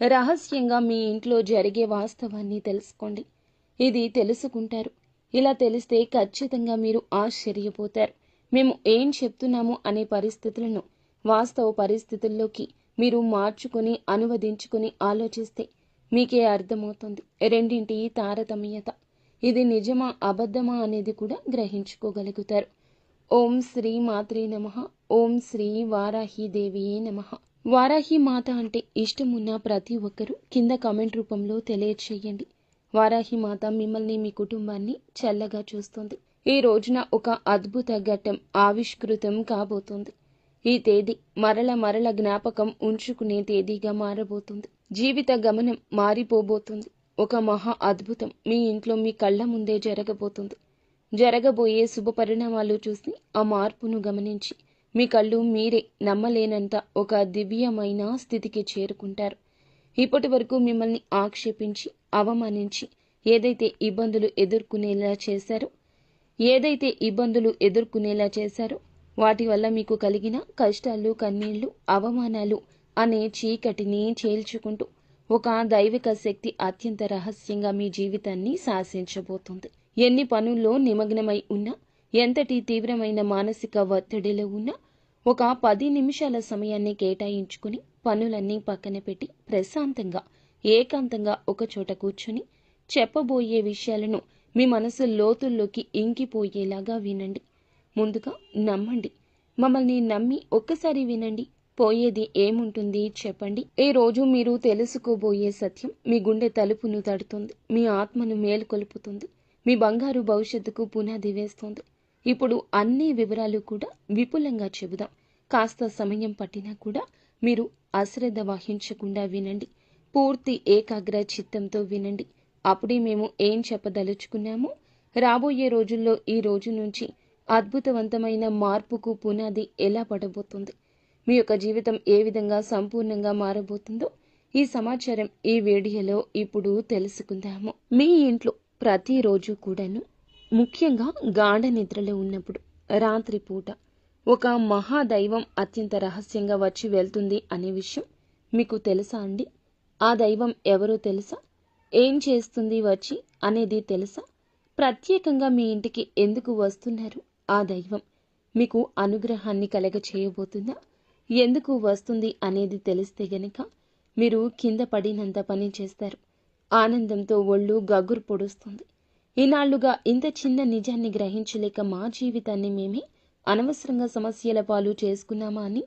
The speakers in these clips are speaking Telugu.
రహస్యంగా మీ ఇంట్లో జరిగే వాస్తవాన్ని తెలుసుకోండి. ఇది తెలుసుకుంటారు. ఇలా తెలిస్తే ఖచ్చితంగా మీరు ఆశ్చర్యపోతారు. మేము ఏం చెప్తున్నాము అనే పరిస్థితులను వాస్తవ పరిస్థితుల్లోకి మీరు మార్చుకొని అనువదించుకొని ఆలోచిస్తే మీకే అర్థమవుతుంది రెండింటి తారతమ్యత. ఇది నిజమా అబద్ధమా అనేది కూడా గ్రహించుకోగలుగుతారు. ఓం శ్రీ మాత్రే నమః. ఓం శ్రీ వారాహీదేవియే నమః. వారాహి మాత అంటే ఇష్టమున్న ప్రతి ఒక్కరూ కింద కామెంట్ రూపంలో తెలియచేయండి. వారాహి మాత మిమ్మల్ని మీ కుటుంబాన్ని చల్లగా చూస్తుంది. ఈ రోజున ఒక అద్భుత ఘట్టం ఆవిష్కృతం కాబోతుంది. ఈ తేదీ మరల జ్ఞాపకం ఉంచుకునే తేదీగా మారబోతుంది. జీవిత గమనం మారిపోబోతుంది. ఒక మహా అద్భుతం మీ ఇంట్లో మీ కళ్ళ ముందే జరగబోతుంది. జరగబోయే శుభ పరిణామాలు చూసి ఆ మార్పును గమనించి మీ కళ్ళు మీరే నమ్మలేనంత ఒక దివ్యమైన స్థితికి చేరుకుంటారు. ఇప్పటి వరకు మిమ్మల్ని ఆక్షేపించి అవమానించి ఏదైతే ఇబ్బందులు ఎదుర్కొనేలా చేశారో వాటి వల్ల మీకు కలిగిన కష్టాలు, కన్నీళ్లు, అవమానాలు అనే చీకటిని చీల్చుకుంటూ ఒక దైవిక శక్తి అత్యంత రహస్యంగా మీ జీవితాన్ని శాసించబోతుంది. ఎన్ని పనుల్లో నిమగ్నమై ఉన్నా, ఎంతటి తీవ్రమైన మానసిక ఒత్తిడిలో ఉన్నా ఒక 10 నిమిషాల సమయాన్ని కేటాయించుకుని పనులన్నీ పక్కన పెట్టి ప్రశాంతంగా ఏకాంతంగా ఒకచోట కూర్చొని చెప్పబోయే విషయాలను మీ మనసు లోతుల్లోకి ఇంకిపోయేలాగా వినండి. ముందుగా నమ్మండి. మమ్మల్ని నమ్మి ఒక్కసారి వినండి. పోయేది ఏముంటుంది చెప్పండి. ఈ రోజు మీరు తెలుసుకోబోయే సత్యం మీ గుండె తలుపును తడుతుంది. మీ ఆత్మను మేలుకొల్పుతుంది. మీ బంగారు భవిష్యత్తుకు పునాది వేస్తుంది. ఇప్పుడు అన్ని వివరాలు కూడా విపులంగా చెబుదాం. కాస్త సమయం పట్టినా కూడా మీరు అశ్రద్ధ వహించకుండా వినండి. పూర్తి ఏకాగ్ర చిత్తంతో వినండి. అప్పుడే మేము ఏం చెప్పదలుచుకున్నామో రాబోయే రోజుల్లో ఈ రోజు నుంచి అద్భుతవంతమైన మార్పుకు పునాది ఎలా పడబోతుంది, మీ యొక్క జీవితం ఏ విధంగా సంపూర్ణంగా మారబోతుందో ఈ సమాచారం ఈ వీడియోలో ఇప్పుడు తెలుసుకుందాము. మీ ఇంట్లో ప్రతిరోజు కూడాను, ముఖ్యంగా గాఢ నిద్రలో ఉన్నప్పుడు రాత్రిపూట ఒక మహాదైవం అత్యంత రహస్యంగా వచ్చి వెళ్తుంది అనే విషయం మీకు తెలుసా అండి? ఆ దైవం ఎవరో తెలుసా? ఏం చేస్తుంది వచ్చి అనేది తెలుసా? ప్రత్యేకంగా మీ ఇంటికి ఎందుకు వస్తున్నారు ఆ దైవం? మీకు అనుగ్రహాన్ని కలగ చేయబోతుందా? ఎందుకు వస్తుంది అనేది తెలిస్తే గనక మీరు కింద పడినంత పని చేస్తారు. ఆనందంతో ఒళ్ళు గగురు పొడుస్తుంది. ఈనాళ్లుగా ఇంత చిన్న నిజాన్ని గ్రహించలేక మా జీవితాన్ని మేమే అనవసరంగా సమస్యల పాలు చేసుకున్నామా అని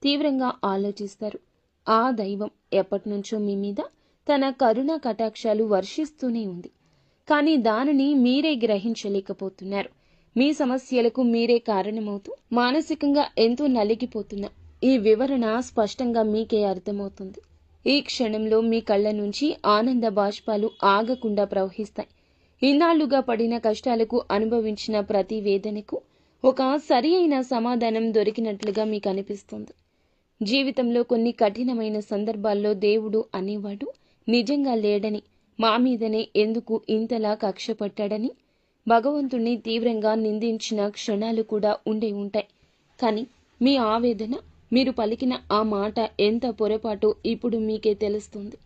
తీవ్రంగా ఆలోచిస్తారు. ఆ దైవం ఎప్పటినుంచో మీ మీద తన కరుణా కటాక్షాలు వర్షిస్తూనే ఉంది. కానీ దానిని మీరే గ్రహించలేకపోతున్నారు. మీ సమస్యలకు మీరే కారణమవుతూ మానసికంగా ఎంతో నలిగిపోతున్నా ఈ వివరణ స్పష్టంగా మీకే అర్థమవుతుంది. ఈ క్షణంలో మీ కళ్ళ నుంచి ఆనంద బాష్పాలు ఆగకుండా ప్రవహిస్తాయి. ఇన్నాళ్లుగా పడిన కష్టాలకు, అనుభవించిన ప్రతి వేదనకు ఒక సరి అయిన సమాధానం దొరికినట్లుగా మీకు అనిపిస్తుంది. జీవితంలో కొన్ని కఠినమైన సందర్భాల్లో దేవుడు అనేవాడు నిజంగా లేడని, మా మీదనే ఎందుకు ఇంతలా కక్ష పట్టాడని భగవంతుణ్ణి తీవ్రంగా నిందించిన క్షణాలు కూడా ఉండే ఉంటాయి. కానీ మీ ఆవేదన, మీరు పలికిన ఆ మాట ఎంత పొరపాటో ఇప్పుడు మీకే తెలుస్తుంది.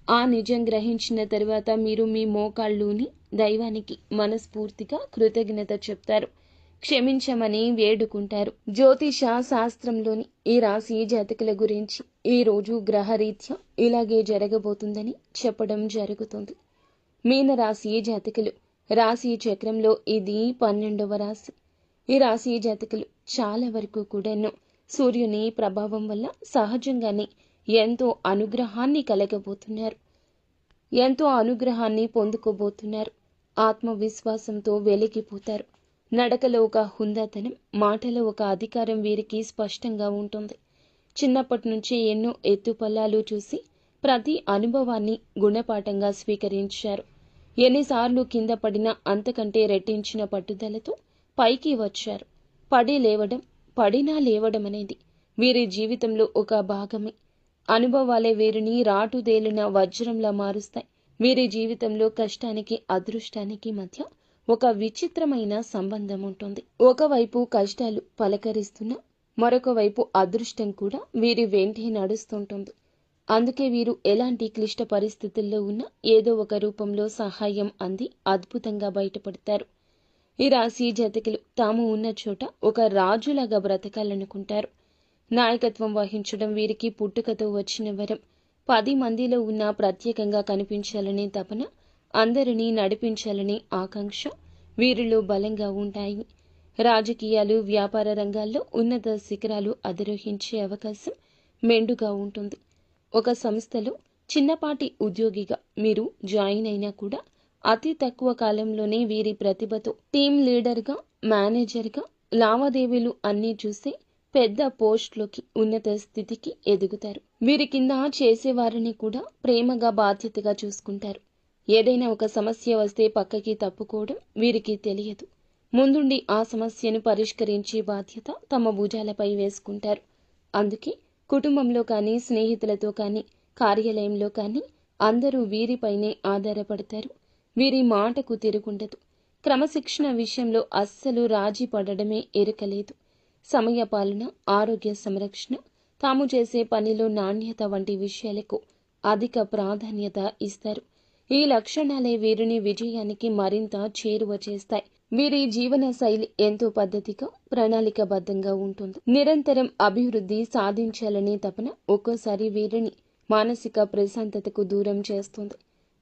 ఆ నిజం గ్రహించిన తరువాత మీరు మీ మోకాళ్ళూని దైవానికి మనస్ఫూర్తిగా కృతజ్ఞత చెప్తారు. క్షమించమని వేడుకుంటారు. జ్యోతిష శాస్త్రంలోని ఈ రాశి జాతకుల గురించి ఈ రోజు గ్రహరీత్యా ఇలాగే జరగబోతుందని చెప్పడం జరుగుతుంది. మీనరాశి జాతకులు రాశి చక్రంలో ఇది 12వ రాశి. ఈ రాశి జాతకులు చాలా వరకు కూడాను సూర్యుని ప్రభావం వల్ల సహజంగానే ఎంతో అనుగ్రహాన్ని కలగబోతున్నారు. ఎంతో అనుగ్రహాన్ని పొందుకోబోతున్నారు. ఆత్మవిశ్వాసంతో వెలిగిపోతారు. నడకలో ఒక హుందాతనం, మాటలో ఒక అధికారం వీరికి స్పష్టంగా ఉంటుంది. చిన్నప్పటి నుంచి ఎన్నో ఎత్తుపల్లాలు చూసి ప్రతి అనుభవాన్ని గుణపాఠంగా స్వీకరించారు. ఎన్నిసార్లు కింద పడినా అంతకంటే రెట్టించిన పట్టుదలతో పైకి వచ్చారు. పడినా లేవడం అనేది వీరి జీవితంలో ఒక భాగమే. అనుభవాలే వీరిని రాటుదేలిన వజ్రంలా మారుస్తాయి. వీరి జీవితంలో కష్టానికి, అదృష్టానికి మధ్య ఒక విచిత్రమైన సంబంధం ఉంటుంది. ఒకవైపు కష్టాలు పలకరిస్తున్నా మరొక వైపు అదృష్టం కూడా వీరి వెంటే నడుస్తుంటుంది. అందుకే వీరు ఎలాంటి క్లిష్ట పరిస్థితుల్లో ఉన్నా ఏదో ఒక రూపంలో సహాయం అంది అద్భుతంగా బయటపడతారు. ఈ రాశి జాతకులు తాము ఉన్న చోట ఒక రాజులాగా బ్రతకాలనుకుంటారు. నాయకత్వం వహించడం వీరికి పుట్టుకతో వచ్చిన వరం. 10 మందిలో ఉన్న ప్రత్యేకంగా కనిపించాలనే తపన, అందరినీ నడిపించాలనే ఆకాంక్ష వీరిలో బలంగా ఉంటాయి. రాజకీయాలు, వ్యాపార రంగాల్లో ఉన్నత శిఖరాలు అధిరోహించే అవకాశం మెండుగా ఉంటుంది. ఒక సంస్థలో చిన్నపాటి ఉద్యోగిగా మీరు జాయిన్ అయినా కూడా అతి తక్కువ కాలంలోనే వీరి ప్రతిభతో టీం లీడర్గా, మేనేజర్గా, లావాదేవీలు అన్నీ చూసి పెద్ద పోస్టులోకి, ఉన్నత స్థితికి ఎదుగుతారు. వీరి కింద చేసేవారిని కూడా ప్రేమగా, బాధ్యతగా చూసుకుంటారు. ఏదైనా ఒక సమస్య వస్తే పక్కకి తప్పుకోవడం వీరికి తెలియదు. ముందుండి ఆ సమస్యను పరిష్కరించే బాధ్యత తమ భుజాలపై వేసుకుంటారు. అందుకే కుటుంబంలో కానీ, స్నేహితులతో కానీ, కార్యాలయంలో కానీ అందరూ వీరిపైనే ఆధారపడతారు. వీరి మాటకు తిరుగుండదు. క్రమశిక్షణ విషయంలో అస్సలు రాజీ పడడమే ఎరుకలేదు. సమయపాలన, ఆరోగ్య సంరక్షణ, తాము చేసే పనిలో నాణ్యత వంటి విషయాలకు అధిక ప్రాధాన్యత ఇస్తారు. ఈ లక్షణాలే వీరిని విజయానికి మరింత చేరువ చేస్తాయి. వీరి జీవన శైలి ఎంతో పద్ధతిగా, ప్రణాళికాబద్ధంగా ఉంటుంది. నిరంతరం అభివృద్ధి సాధించాలనే తపన ఒక్కోసారి వీరిని మానసిక ప్రశాంతతకు దూరం చేస్తుంది.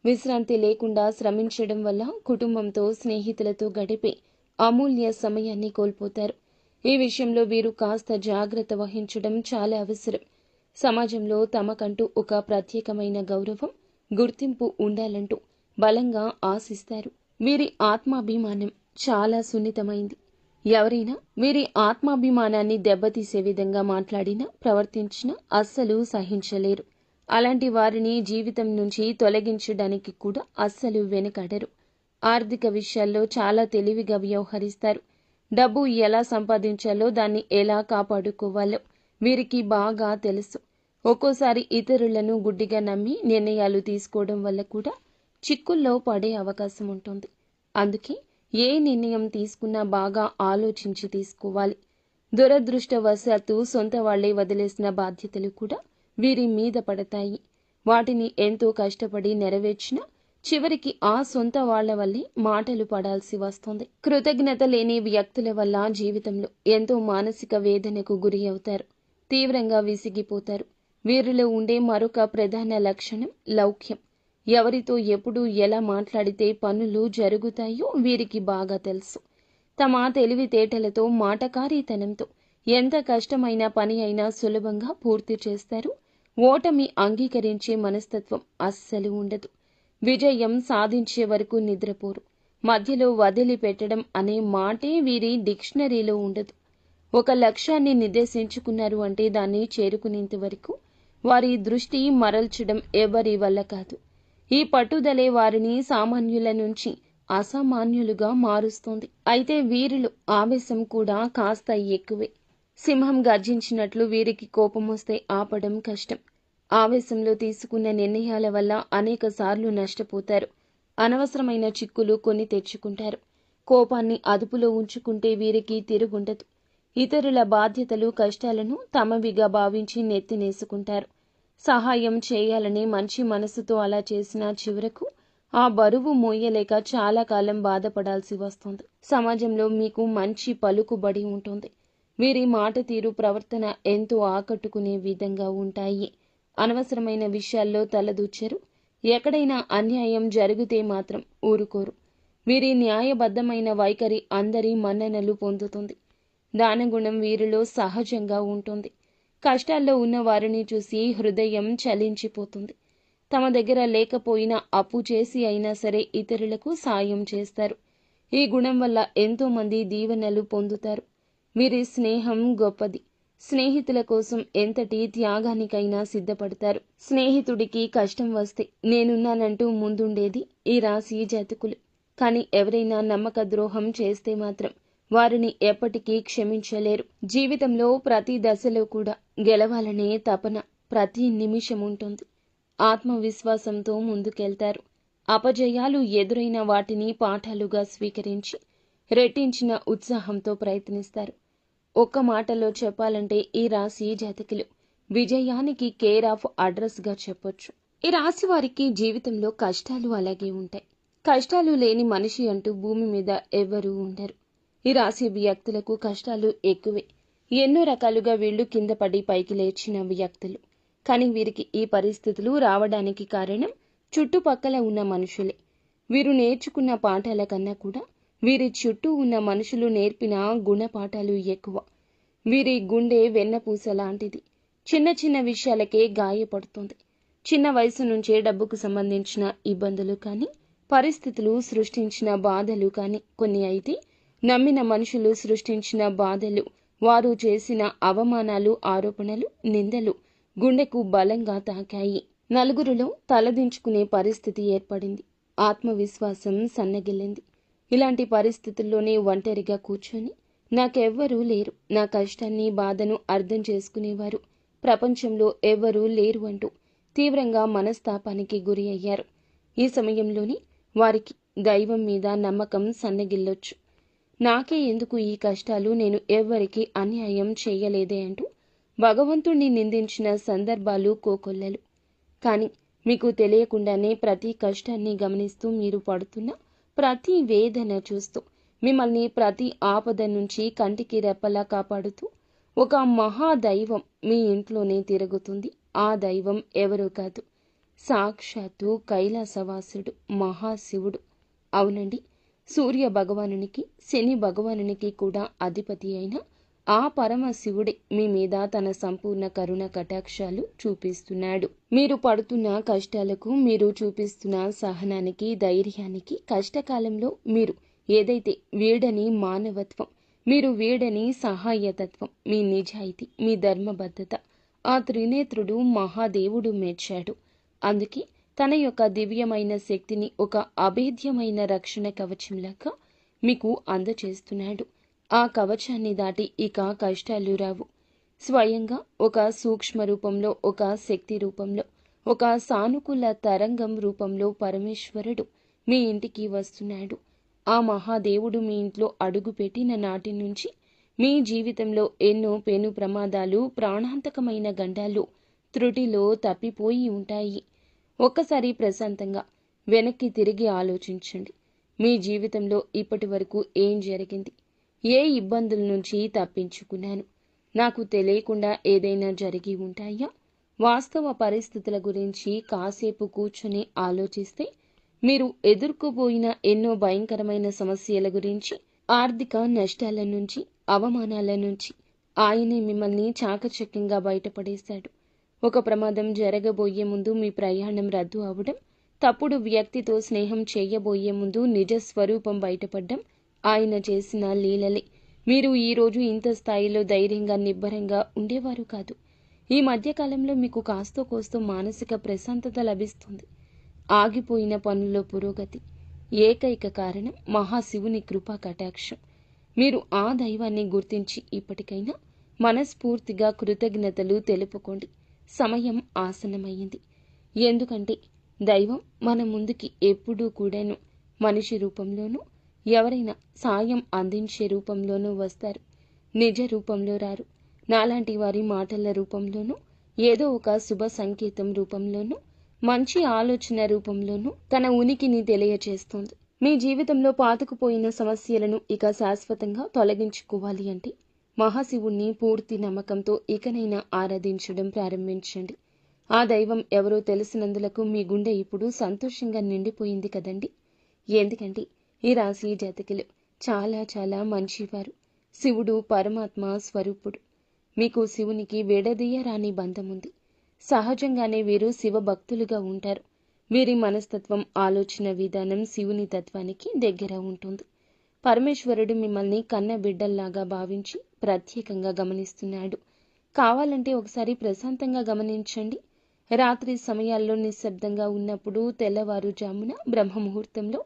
విశ్రాంతి లేకుండా శ్రమించడం వల్ల కుటుంబంతో, స్నేహితులతో గడిపే అమూల్య సమయాన్ని కోల్పోతారు. ఈ విషయంలో వీరు కాస్త జాగ్రత్త వహించడం చాలా అవసరం. సమాజంలో తమకంటూ ఒక ప్రత్యేకమైన గౌరవం, గుర్తింపు ఉండాలంటూ బలంగా ఆశిస్తారు. వీరి ఆత్మాభిమానం చాలా సున్నితమైంది. ఎవరైనా వీరి ఆత్మాభిమానాన్ని దెబ్బతీసే విధంగా మాట్లాడినా, ప్రవర్తించినా అస్సలు సహించలేరు. అలాంటి వారిని జీవితం నుంచి తొలగించడానికి కూడా అస్సలు వెనుకాడరు. ఆర్థిక విషయాల్లో చాలా తెలివిగా వ్యవహరిస్తారు. డబ్బు ఎలా సంపాదించాలో, దాన్ని ఎలా కాపాడుకోవాలో వీరికి బాగా తెలుసు. ఒక్కోసారి ఇతరులను గుడ్డిగా నమ్మి నిర్ణయాలు తీసుకోవడం వల్ల కూడా చిక్కుల్లో పడే అవకాశం ఉంటుంది. అందుకే ఏ నిర్ణయం తీసుకున్నా బాగా ఆలోచించి తీసుకోవాలి. దురదృష్టవశాత్తు సొంత వాళ్లే వదిలేసిన బాధ్యతలు కూడా వీరి మీద పడతాయి. వాటిని ఎంతో కష్టపడి నెరవేర్చినా చివరికి ఆ సొంత వాళ్ల వల్లే మాటలు పడాల్సి వస్తుంది. కృతజ్ఞత లేని వ్యక్తుల వల్ల జీవితంలో ఎంతో మానసిక వేదనకు గురి అవుతారు. తీవ్రంగా విసిగిపోతారు. వీరిలో ఉండే మరొక ప్రధాన లక్షణం లౌక్యం. ఎవరితో ఎప్పుడు ఎలా మాట్లాడితే పనులు జరుగుతాయో వీరికి బాగా తెలుసు. తమ తెలివితేటలతో, మాటకారీతనంతో ఎంత కష్టమైన పని అయినా సులభంగా పూర్తి చేస్తారు. ఓటమి అంగీకరించే మనస్తత్వం అస్సలు ఉండదు. విజయం సాధించే వరకు నిద్రపోరు. మధ్యలో వదిలిపెట్టడం అనే మాటే వీరి డిక్షనరీలో ఉండదు. ఒక లక్ష్యాన్ని నిర్దేశించుకున్నారు అంటే దాన్ని చేరుకునేంత వరకు వారి దృష్టి మరల్చడం ఎవరి వల్ల కాదు. ఈ పట్టుదలే వారిని సామాన్యుల నుంచి అసామాన్యులుగా మారుస్తోంది. అయితే వీరిలో ఆవేశం కూడా కాస్త ఎక్కువే. సింహం గర్జించినట్లు వీరికి కోపం వస్తే ఆపడం కష్టం. ఆవేశంలో తీసుకున్న నిర్ణయాల వల్ల అనేక సార్లు నష్టపోతారు. అనవసరమైన చిక్కులు కొని తెచ్చుకుంటారు. కోపాన్ని అదుపులో ఉంచుకుంటే వీరికి తిరుగుండదు. ఇతరుల బాధ్యతలు, కష్టాలను తమవిగా భావించి నెత్తినేసుకుంటారు. సహాయం చేయాలనే మంచి మనసుతో అలా చేసినా చివరకు ఆ బరువు మోయలేక చాలా కాలం బాధపడాల్సి వస్తుంది. సమాజంలో మీకు మంచి పలుకుబడి ఉంటుంది. వీరి మాట తీరు, ప్రవర్తన ఎంతో ఆకట్టుకునే విధంగా ఉంటాయి. అనవసరమైన విషయాల్లో తలదూర్చరు. ఎక్కడైనా అన్యాయం జరిగితే మాత్రం ఊరుకోరు. వీరి న్యాయబద్ధమైన వైఖరి అందరి మన్ననలు పొందుతుంది. దానగుణం వీరిలో సహజంగా ఉంటుంది. కష్టాల్లో ఉన్న వారిని చూసి హృదయం చలించిపోతుంది. తమ దగ్గర లేకపోయినా అప్పు చేసి అయినా సరే ఇతరులకు సాయం చేస్తారు. ఈ గుణం వల్ల ఎంతో మంది దీవెనలు పొందుతారు. వీరి స్నేహం గొప్పది. స్నేహితుల కోసం ఎంతటి త్యాగానికైనా సిద్ధపడతారు. స్నేహితుడికి కష్టం వస్తే నేనున్నానంటూ ముందుండేది ఈ రాశి జాతకులు. కానీ ఎవరైనా నమ్మక ద్రోహం చేస్తే మాత్రం వారిని ఎప్పటికీ క్షమించలేరు. జీవితంలో ప్రతి దశలో కూడా గెలవాలనే తపన ప్రతి నిమిషం ఉంటుంది. ఆత్మవిశ్వాసంతో ముందుకెళ్తారు. అపజయాలు ఎదురైన వాటిని పాఠాలుగా స్వీకరించి రెట్టించిన ఉత్సాహంతో ప్రయత్నిస్తారు. ఒక్క మాటలో చెప్పాలంటే ఈ రాశి జాతకులు విజయానికి కేర్ ఆఫ్ అడ్రస్గా చెప్పొచ్చు. ఈ రాశి వారికి జీవితంలో కష్టాలు అలాగే ఉంటాయి. కష్టాలు లేని మనిషి అంటూ భూమి మీద ఎవ్వరూ ఉండరు. ఈ రాశి వ్యక్తులకు కష్టాలు ఎక్కువే. ఎన్నో రకాలుగా వీళ్ళు కింద పడి పైకి లేచిన వ్యక్తులు. కానీ వీరికి ఈ పరిస్థితులు రావడానికి కారణం చుట్టుపక్కల ఉన్న మనుషులే. వీరు నేర్చుకున్న పాఠాల కన్నా కూడా వీరి చుట్టూ ఉన్న మనుషులు నేర్పిన గుణపాఠాలు ఎక్కువ. వీరి గుండె వెన్నపూస లాంటిది. చిన్న చిన్న విషయాలకే గాయపడుతుంది. చిన్న వయసు నుంచే డబ్బుకు సంబంధించిన ఇబ్బందులు కానీ, పరిస్థితులు సృష్టించిన బాధలు కానీ కొన్ని అయితే, నమ్మిన మనుషులు సృష్టించిన బాధలు, వారు చేసిన అవమానాలు, ఆరోపణలు, నిందలు గుండెకు బలంగా తాకాయి. నలుగురిలో తలదించుకునే పరిస్థితి ఏర్పడింది. ఆత్మవిశ్వాసం సన్నగిల్లింది. ఇలాంటి పరిస్థితుల్లోనే ఒంటరిగా కూర్చొని నాకెవ్వరూ లేరు, నా కష్టాన్ని బాధను అర్థం చేసుకునేవారు ప్రపంచంలో ఎవ్వరూ లేరు అంటూ తీవ్రంగా మనస్తాపానికి గురి అయ్యారు. ఈ సమయంలోనే వారికి దైవం మీద నమ్మకం సన్నగిల్లొచ్చు. నాకే ఎందుకు ఈ కష్టాలు, నేను ఎవ్వరికీ అన్యాయం చేయలేదే అంటూ భగవంతుణ్ణి నిందించిన సందర్భాలు కోకొల్లలు. కానీ మీకు తెలియకుండానే ప్రతి కష్టాన్ని గమనిస్తూ, మీరు పడుతున్న ప్రతి వేదన చూస్తూ, మిమ్మల్ని ప్రతి ఆపద నుంచి కంటికి రెప్పలా కాపాడుతూ ఒక మహాదైవం మీ ఇంట్లోనే తిరుగుతుంది. ఆ దైవం ఎవరో కాదు, సాక్షాత్తు కైలాసవాసుడు మహాశివుడు. అవునండి, సూర్య భగవానునికి, శని భగవానునికి కూడా అధిపతి అయిన ఆ పరమశివుడే మీ మీద తన సంపూర్ణ కరుణ కటాక్షాలు చూపిస్తున్నాడు. మీరు పడుతున్న కష్టాలకు, మీరు చూపిస్తున్న సహనానికి, ధైర్యానికి, కష్టకాలంలో మీరు ఏదైతే వీడని మానవత్వం, మీరు వీడని సహాయతత్వం, మీ నిజాయితీ, మీ ధర్మబద్ధత ఆ త్రినేత్రుడు మహాదేవుడు మెచ్చాడు. అందుకే తన యొక్క దివ్యమైన శక్తిని ఒక అభేద్యమైన రక్షణ కవచంలాగా మీకు అందచేస్తున్నాడు. ఆ కవచాన్ని దాటి ఇక కష్టాలు రావు. స్వయంగా ఒక సూక్ష్మ రూపంలో, ఒక శక్తి రూపంలో, ఒక సానుకూల తరంగం రూపంలో పరమేశ్వరుడు మీ ఇంటికి వస్తున్నాడు. ఆ మహాదేవుడు మీ ఇంట్లో అడుగుపెట్టిన నాటి నుంచి మీ జీవితంలో ఎన్నో పెను ప్రమాదాలు, ప్రాణాంతకమైన గండాలు త్రుటిలో తప్పిపోయి ఉంటాయి. ఒక్కసారి ప్రశాంతంగా వెనక్కి తిరిగి ఆలోచించండి. మీ జీవితంలో ఇప్పటి వరకు ఏం జరిగింది? ఏ ఇబ్బందుల నుంచి తప్పించుకున్నాను? నాకు తెలియకుండా ఏదైనా జరిగి ఉంటాయా? వాస్తవ పరిస్థితుల గురించి కాసేపు కూర్చొని ఆలోచిస్తే మీరు ఎదుర్కోబోయిన ఎన్నో భయంకరమైన సమస్యల గురించి, ఆర్థిక నష్టాల నుంచి, అవమానాల నుంచి ఆయనే మిమ్మల్ని చాకచక్యంగా బయటపడేశాడు. ఒక ప్రమాదం జరగబోయే ముందు మీ ప్రయాణం రద్దు అవడం, తప్పుడు వ్యక్తితో స్నేహం చేయబోయే ముందు నిజ స్వరూపం బయటపడ్డం ఆయన చేసిన లీలలే. మీరు ఈరోజు ఇంత స్థాయిలో ధైర్యంగా, నిబ్బరంగా ఉండేవారు కాదు. ఈ మధ్యకాలంలో మీకు కాస్తో కోస్తో మానసిక ప్రశాంతత లభిస్తుంది. ఆగిపోయిన పనుల్లో పురోగతి. ఏకైక కారణం మహాశివుని కృపా కటాక్షం. మీరు ఆ దైవాన్ని గుర్తించి ఇప్పటికైనా మనస్ఫూర్తిగా కృతజ్ఞతలు తెలుపుకోండి. సమయం ఆసన్నమైంది. ఎందుకంటే దైవం మన ముందుకి ఎప్పుడూ కూడాను మనిషి రూపంలోనూ, ఎవరైనా సాయం అందించే రూపంలోనూ వస్తారు. నిజ రూపంలో రారు. నాలాంటి వారి మాటల రూపంలోనూ, ఏదో ఒక శుభ సంకేతం రూపంలోనూ, మంచి ఆలోచన రూపంలోనూ తన ఉనికిని తెలియచేస్తుంది. మీ జీవితంలో పాతుకుపోయిన సమస్యలను ఇక శాశ్వతంగా తొలగించుకోవాలి అంటే మహాశివుణ్ణి పూర్తి నమ్మకంతో ఇకనైనా ఆరాధించడం ప్రారంభించండి. ఆ దైవం ఎవరో తెలిసినందులకు మీ గుండె ఇప్పుడు సంతోషంగా నిండిపోయింది కదండి. ఎందుకంటే ఈ రాశి జాతకులు చాలా చాలా మంచివారు. శివుడు పరమాత్మ స్వరూపుడు. మీకు శివునికి విడదీయరాని బంధం ఉంది. సహజంగానే వీరు శివ భక్తులుగా ఉంటారు. వీరి మనస్తత్వం, ఆలోచన విధానం శివుని తత్వానికి దగ్గర ఉంటుంది. పరమేశ్వరుడు మిమ్మల్ని కన్న బిడ్డల్లాగా భావించి ప్రత్యేకంగా గమనిస్తున్నాడు. కావాలంటే ఒకసారి ప్రశాంతంగా గమనించండి. రాత్రి సమయాల్లో నిశ్శబ్దంగా ఉన్నప్పుడు, తెల్లవారుజామున బ్రహ్మముహూర్తంలో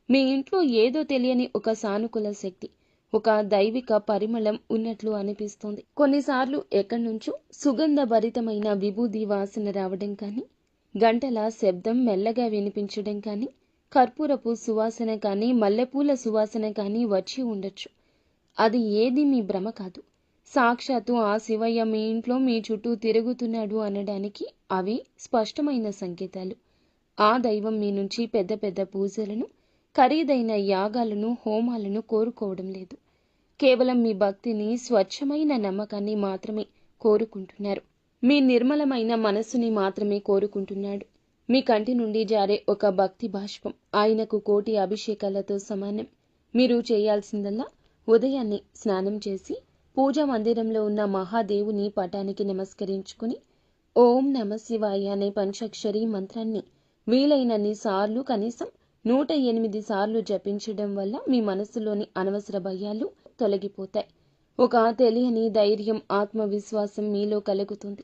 మీ ఇంట్లో ఏదో తెలియని ఒక సానుకూల శక్తి, ఒక దైవిక పరిమళం ఉన్నట్లు అనిపిస్తుంది. కొన్నిసార్లు ఎక్కడి నుంచో సుగంధభరితమైన విభూది వాసన రావడం కానీ, గంటల శబ్దం మెల్లగా వినిపించడం కానీ, కర్పూరపు సువాసన కానీ, మల్లెపూల సువాసన కానీ వచ్చి ఉండొచ్చు. అది ఏది మీ భ్రమ కాదు. సాక్షాత్తు ఆ శివయ్య మీ ఇంట్లో మీ చుట్టూ తిరుగుతున్నాడు అనడానికి అవి స్పష్టమైన సంకేతాలు. ఆ దైవం మీ నుంచి పెద్ద పెద్ద పూజలను, ఖరీదైన యాగాలను, హోమాలను కోరుకోవడం లేదు. కేవలం మీ భక్తిని, స్వచ్ఛమైన నమ్మకాన్ని మాత్రమే కోరుకుంటున్నారు. మీ నిర్మలమైన మనస్సుని మాత్రమే కోరుకుంటున్నాడు. మీ కంటి నుండి జారే ఒక భక్తి బాష్పం ఆయనకు కోటి అభిషేకాలతో సమానం. మీరు చేయాల్సిందల్లా ఉదయాన్నే స్నానం చేసి పూజా మందిరంలో ఉన్న మహాదేవుని పటానికి నమస్కరించుకుని ఓం నమ శివాయ అనే పంచాక్షరి మంత్రాన్ని వీలైనన్ని సార్లు, కనీసం 108 సార్లు జపించడం వల్ల మీ మనసులోని అనవసర భయాలు తొలగిపోతాయి. ఒక తెలియని ధైర్యం, ఆత్మవిశ్వాసం మీలో కలుగుతుంది.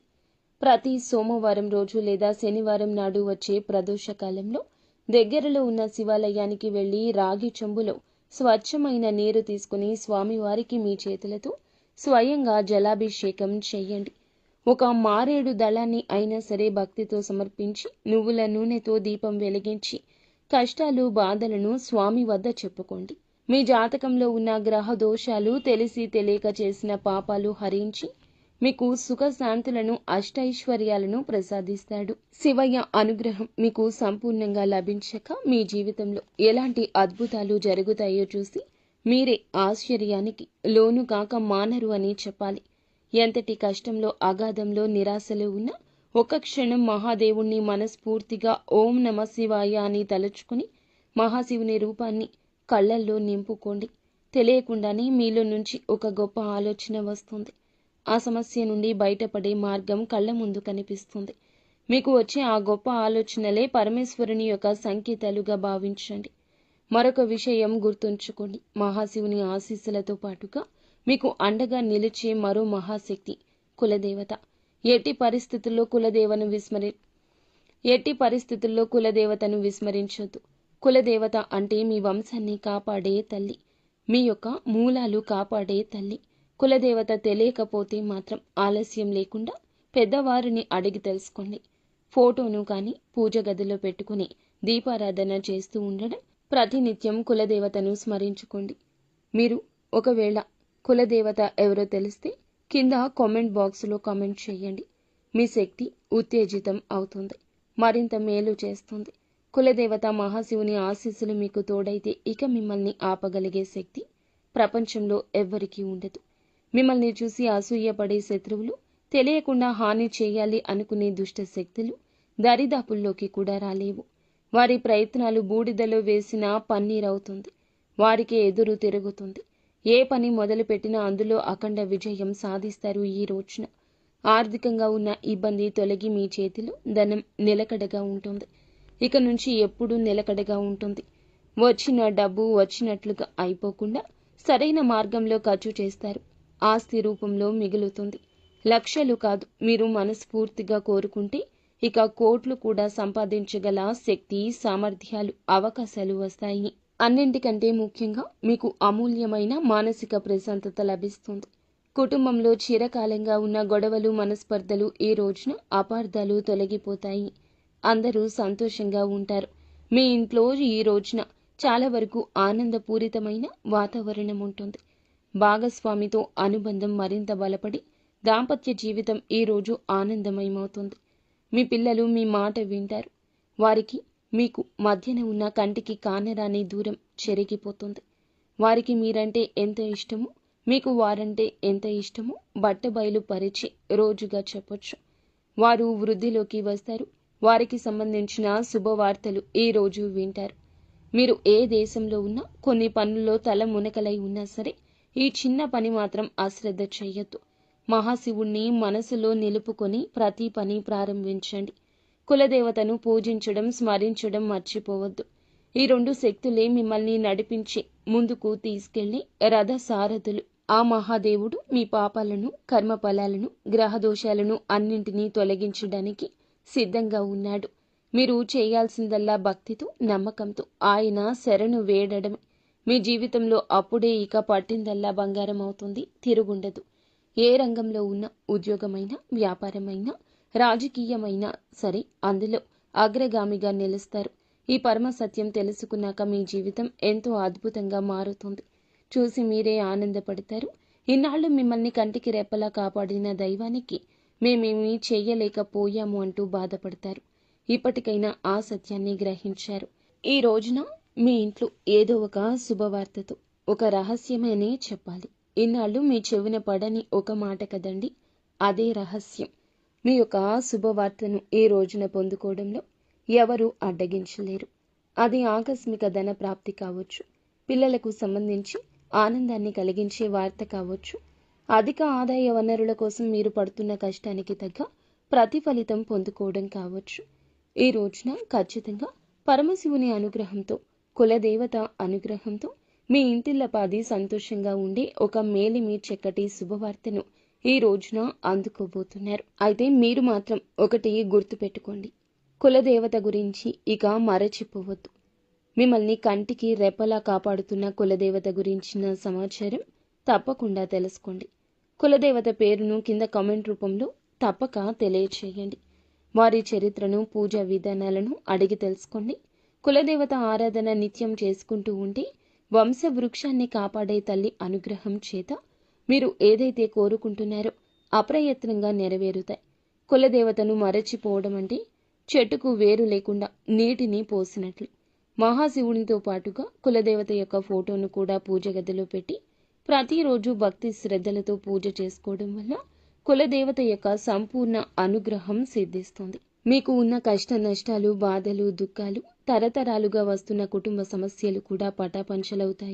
ప్రతి సోమవారం రోజు లేదా శనివారం నాడు వచ్చే ప్రదోష కాలంలో దగ్గరలో ఉన్న శివాలయానికి వెళ్లి రాగి చెంబులో స్వచ్ఛమైన నీరు తీసుకుని స్వామివారికి మీ చేతులతో స్వయంగా జలాభిషేకం చేయండి. ఒక మారేడు దళాన్ని అయినా సరే భక్తితో సమర్పించి నువ్వుల నూనెతో దీపం వెలిగించి కష్టాలు, బాధలను స్వామి వద్ద చెప్పుకోండి. మీ జాతకంలో ఉన్న గ్రహ దోషాలు, తెలిసి తెలియక చేసిన పాపాలు హరించి మీకు సుఖశాంతులను, అష్టైశ్వర్యాలను ప్రసాదిస్తాడు. శివయ్య అనుగ్రహం మీకు సంపూర్ణంగా లభించక మీ జీవితంలో ఎలాంటి అద్భుతాలు జరుగుతాయో చూసి మీరే ఆశ్చర్యానికి లోను కాక మానరు అని చెప్పాలి. ఎంతటి కష్టంలో, అగాధంలో, నిరాశలో ఉన్నా ఒక క్షణం మహాదేవుణ్ణి మనస్ఫూర్తిగా ఓం నమ శివాయ అని తలుచుకుని మహాశివుని రూపాన్ని కళ్ళల్లో నింపుకోండి. తెలియకుండానే మీలో నుంచి ఒక గొప్ప ఆలోచన వస్తుంది. ఆ సమస్య నుండి బయటపడే మార్గం కళ్ళ ముందు కనిపిస్తుంది. మీకు వచ్చే ఆ గొప్ప ఆలోచనలే పరమేశ్వరుని యొక్క సంకేతాలుగా భావించండి. మరొక విషయం గుర్తుంచుకోండి. మహాశివుని ఆశీస్సులతో పాటుగా మీకు అండగా నిలిచే మరో మహాశక్తి కులదేవత. ఎట్టి పరిస్థితుల్లో కులదేవతను విస్మరించొద్దు. కులదేవత అంటే మీ వంశాన్ని కాపాడే తల్లి, మీ యొక్క మూలాలు కాపాడే తల్లి. కులదేవత తెలియకపోతే మాత్రం ఆలస్యం లేకుండా పెద్దవారిని అడిగి తెలుసుకోండి. ఫోటోను కానీ పూజ గదిలో పెట్టుకుని దీపారాధన చేస్తూ ఉండడం, ప్రతినిత్యం కులదేవతను స్మరించుకోండి. మీరు ఒకవేళ కులదేవత ఎవరో తెలిస్తే కింద కామెంట్ బాక్సులో కామెంట్ చేయండి. మీ శక్తి ఉత్తేజితం అవుతుంది, మరింత మేలు చేస్తుంది. కులదేవత మహాశివుని ఆశీస్సులు మీకు తోడైతే ఇక మిమ్మల్ని ఆపగలిగే శక్తి ప్రపంచంలో ఎవ్వరికీ ఉండదు. మిమ్మల్ని చూసి అసూయపడే శత్రువులు, తెలియకుండా హాని చేయాలి అనుకునే దుష్ట శక్తులు దరిదాపుల్లోకి కూడా రాలేవు. వారి ప్రయత్నాలు బూడిదలో వేసిన పన్నీరవుతుంది. వారికి ఎదురు తిరుగుతుంది. ఏ పని మొదలుపెట్టినా అందులో అఖండ విజయం సాధిస్తారు. ఈ రోజున ఆర్థికంగా ఉన్న ఇబ్బంది తొలగి మీ చేతిలో ధనం నిలకడగా ఉంటుంది. ఇక నుంచి ఎప్పుడూ నిలకడగా ఉంటుంది. వచ్చిన డబ్బు వచ్చినట్లుగా అయిపోకుండా సరైన మార్గంలో ఖర్చు చేస్తారు. ఆస్తి రూపంలో మిగులుతుంది. లక్షలు కాదు, మీరు మనస్ఫూర్తిగా కోరుకుంటే ఇక కోట్లు కూడా సంపాదించగల శక్తి, సామర్థ్యాలు, అవకాశాలు వస్తాయి. అన్నింటికంటే ముఖ్యంగా మీకు అమూల్యమైన మానసిక ప్రశాంతత లభిస్తుంది. కుటుంబంలో చిరకాలంగా ఉన్న గొడవలు, మనస్పర్ధలు, ఈ రోజున అపార్థాలు తొలగిపోతాయి. అందరూ సంతోషంగా ఉంటారు. మీ ఇంట్లో ఈ రోజున చాలా వరకు ఆనందపూరితమైన వాతావరణం ఉంటుంది. భాగస్వామితో అనుబంధం మరింత బలపడి దాంపత్య జీవితం ఈ రోజు ఆనందమయమవుతుంది. మీ పిల్లలు మీ మాట వింటారు. వారికి మీకు మధ్యన ఉన్న కంటికి కానరాని దూరం చెరిగిపోతుంది. వారికి మీరంటే ఎంత ఇష్టమో, మీకు వారంటే ఎంత ఇష్టమో బట్టబయలు పరిచే రోజుగా చెప్పొచ్చు. వారు వృద్ధిలోకి వస్తారు. వారికి సంబంధించిన శుభవార్తలు ఈ రోజు వింటారు. మీరు ఏ దేశంలో ఉన్నా, కొన్ని పనుల్లో తల మునకలై ఉన్నా సరే ఈ చిన్న పని మాత్రం అశ్రద్ధ చెయ్యొద్దు. మహాశివుణ్ణి మనసులో నిలుపుకొని ప్రతి పని ప్రారంభించండి. కులదేవతను పూజించడం, స్మరించడం మర్చిపోవద్దు. ఈ రెండు శక్తులే మిమ్మల్ని నడిపించి ముందుకు తీసుకెళ్లి రథ సారథులు. ఆ మహాదేవుడు మీ పాపాలను, కర్మఫలాలను, గ్రహదోషాలను అన్నింటినీ తొలగించడానికి సిద్ధంగా ఉన్నాడు. మీరు చేయాల్సిందల్లా భక్తితో, నమ్మకంతో ఆయన శరణు వేడడమే. మీ జీవితంలో అప్పుడే ఇక పట్టిందల్లా బంగారం అవుతుంది, తిరుగుండదు. ఏ రంగంలో ఉన్న, ఉద్యోగమైనా, వ్యాపారమైనా, రాజకీయమైనా సరే అందులో అగ్రగామిగా నిలుస్తారు. ఈ పరమ సత్యం తెలుసుకున్నాక మీ జీవితం ఎంతో అద్భుతంగా మారుతుంది. చూసి మీరే ఆనందపడతారు. ఇన్నాళ్ళు మిమ్మల్ని కంటికి రెప్పలా కాపాడిన దైవానికి మేమేమీ చెయ్యలేకపోయాము అంటూ బాధపడతారు. ఇప్పటికైనా ఆ సత్యాన్ని గ్రహించారు. ఈ రోజున మీ ఇంట్లో ఏదో ఒక శుభవార్తతో, ఒక రహస్యమనే చెప్పాలి. ఇన్నాళ్ళు మీ చెవిన పడని ఒక మాట కదండి, అదే రహస్యం. మీ యొక్క శుభవార్తను ఈ రోజున పొందుకోవడంలో ఎవరూ అడ్డగించలేరు. అది ఆకస్మిక ధన ప్రాప్తి కావచ్చు, పిల్లలకు సంబంధించి ఆనందాన్ని కలిగించే వార్త కావచ్చు, అధిక ఆదాయ వనరుల కోసం మీరు పడుతున్న కష్టానికి తగ్గ ప్రతిఫలితం పొందుకోవడం కావచ్చు. ఈ రోజున ఖచ్చితంగా పరమశివుని అనుగ్రహంతో, కులదేవత అనుగ్రహంతో మీ ఇంటిల్లపాది సంతోషంగా ఉండే ఒక మేలిమి చక్కటి శుభవార్తను ఈ రోజున అందుకోబోతున్నారు. అయితే మీరు మాత్రం ఒకటి గుర్తుపెట్టుకోండి, కులదేవత గురించి ఇక మరచిపోవద్దు. మిమ్మల్ని కంటికి రెప్పలా కాపాడుతున్న కులదేవత గురించిన సమాచారం తప్పకుండా తెలుసుకోండి. కులదేవత పేరును కింద కామెంట్ రూపంలో తప్పక తెలియచేయండి. వారి చరిత్రను, పూజా విధానాలను అడిగి తెలుసుకోండి. కులదేవత ఆరాధన నిత్యం చేసుకుంటూ ఉంటే వంశవృక్షాన్ని కాపాడే తల్లి అనుగ్రహం చేత మీరు ఏదైతే కోరుకుంటున్నారో అప్రయత్నంగా నెరవేరుతాయి. కులదేవతను మరచిపోవడం అంటే చెట్టుకు వేరు లేకుండా నీటిని పోసినట్లు. మహాశివునితో పాటుగా కులదేవత యొక్క ఫోటోను కూడా పూజ గదిలో పెట్టి ప్రతిరోజు భక్తి శ్రద్ధలతో పూజ చేసుకోవడం వల్ల కులదేవత యొక్క సంపూర్ణ అనుగ్రహం సిద్ధిస్తుంది. మీకు ఉన్న కష్ట నష్టాలు, బాధలు, దుఃఖాలు, తరతరాలుగా వస్తున్న కుటుంబ సమస్యలు కూడా పటాపంచలవుతాయి.